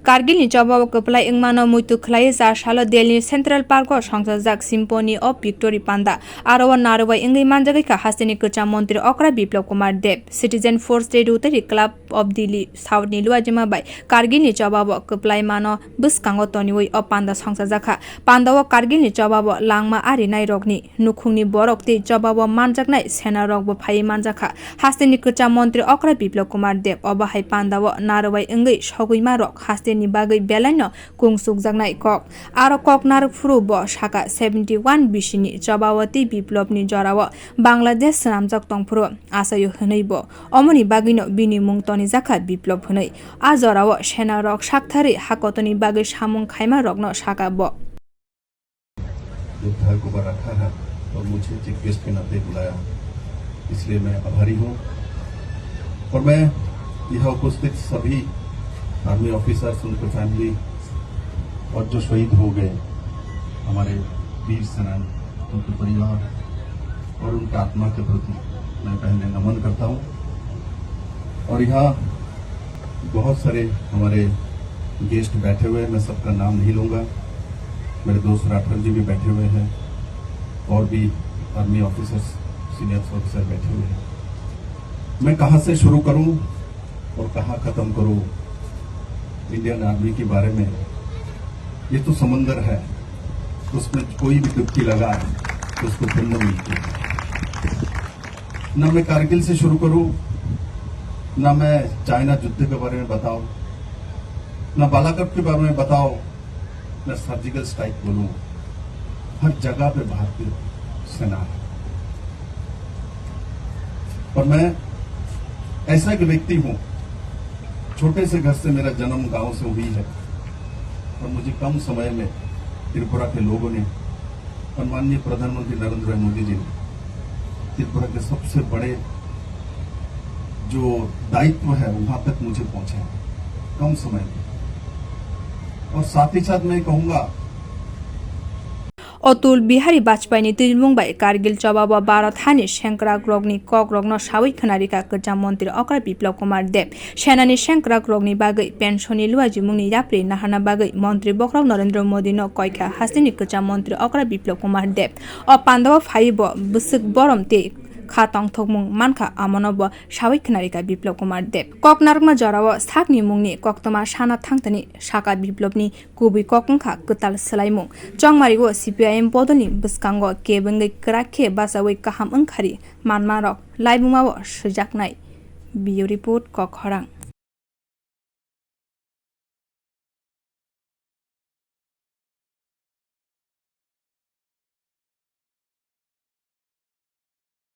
कारगिल जवाब कपलाई इंगमानो मुइतु खलाई जा सालो दिल्ली सेंट्रल पार्क संसद सिम्फनी ऑफ विक्टोरी पांदा आरो नारवा इंगई मानजगै का हास्तेनि कचा मंत्री अकरा विप्लव कुमार देव सिटीजन फोर्स डे उतरी क्लब ऑफ दिल्ली साउथ निलुआ जिमा बाय कारगिल जवाब कपलाई मानो बुसकांगो तनिवै अ पांदा संसद जाखा पांदाव कारगिल जवाब लांगमा आरि नाय रगनि नुखुंनि बरक ते जवाब मानजगनाय सेना रगबो फाइ मानजाखा हास्तेनि कचा मंत्री अकरा विप्लव कुमार देव अबाहाय पांदाव नारवा इंगई सगैमा रक हास्तेनि बागै बेलायनो कुंसुक जागनाय कक आरो कक नारक फुरु ब शाखा 71 बिसिनि जवाबती विप्लवनि जराव बांलादेश नामजक तंफुरु आसायो हनैब अमनि बागैनो बिनि मुं तनि जाखा विप्लव हनै आ जराव सेना रक साकथारि हाकतनि बागै सामुं खाइमा रगनो शाखा ब को रखा है और मुझे चीफ गेस्ट के नाते बुलाया, इसलिए मैं आभारी हूँ। और मैं यहाँ उपस्थित सभी आर्मी ऑफिसर्स, उनके फैमिली और जो शहीद हो गए हमारे वीर सेनानी, उनके परिवार और उनके आत्मा के प्रति मैं पहले नमन करता हूँ। और यहाँ बहुत सारे हमारे गेस्ट बैठे हुए हैं, मैं सबका नाम नहीं लूँगा। मेरे दोस्त राठौर जी भी बैठे हुए हैं और भी आर्मी ऑफिसर्स, सीनियर ऑफिसर बैठे हुए हैं। मैं कहाँ से शुरू करूँ और कहाँ खत्म करूँ इंडियन आर्मी के बारे में? ये तो समंदर है, उसमें कोई भी डुबकी लगा तो उसको पुण्य मिलती है। ना मैं कारगिल से शुरू करूं, ना मैं चाइना युद्ध के बारे में बताऊं, ना बालाकोट के बारे में बताओ, ना सर्जिकल स्ट्राइक बोलूं। हर जगह पे भारतीय सेना है और मैं ऐसा एक व्यक्ति हूं, छोटे से घर से मेरा जन्म गांव से हुई है और मुझे कम समय में त्रिपुरा के लोगों ने और माननीय प्रधानमंत्री नरेंद्र मोदी जी ने त्रिपुरा के सबसे बड़े जो दायित्व है वहां तक मुझे पहुंचे कम समय में। और साथ ही साथ मैं कहूंगा अतुल बिहारी वाजपेयी तिलमुंग बाय कारगिल जवाब भारत हानि शेंक्राक रगनि कक रगनो सावै खनारिका कचा मंत्री अकरा विप्लव कुमार देव सेनानि शेंक्राक रगनि बागै पेंशननि लुआजि मुंनि याप्रि नाहाना बागै मंत्री बखराव नरेंद्र मोदी नो कयखा हास्तिनि कचा मंत्री अकरा विप्लव कुमार देव अ पांडव फाइब बुसुक बरम ते खातंग थोकमुं मानखा आमनब सावै खनारिका विप्लव कुमार देव ककनारकमा जराव साकनि मुंनि कक्तमा साना थांथनि साका विप्लवनि गुबै ककंखा कताल सलाइमुं चंगमारिगो सीपीआईएम पदनि बुसकांगो केबंगै क्राखे बासावै काहाम ओंखारि मानमारक लाइबुमाव सुजाकनाय बियो रिपोर्ट कखरां।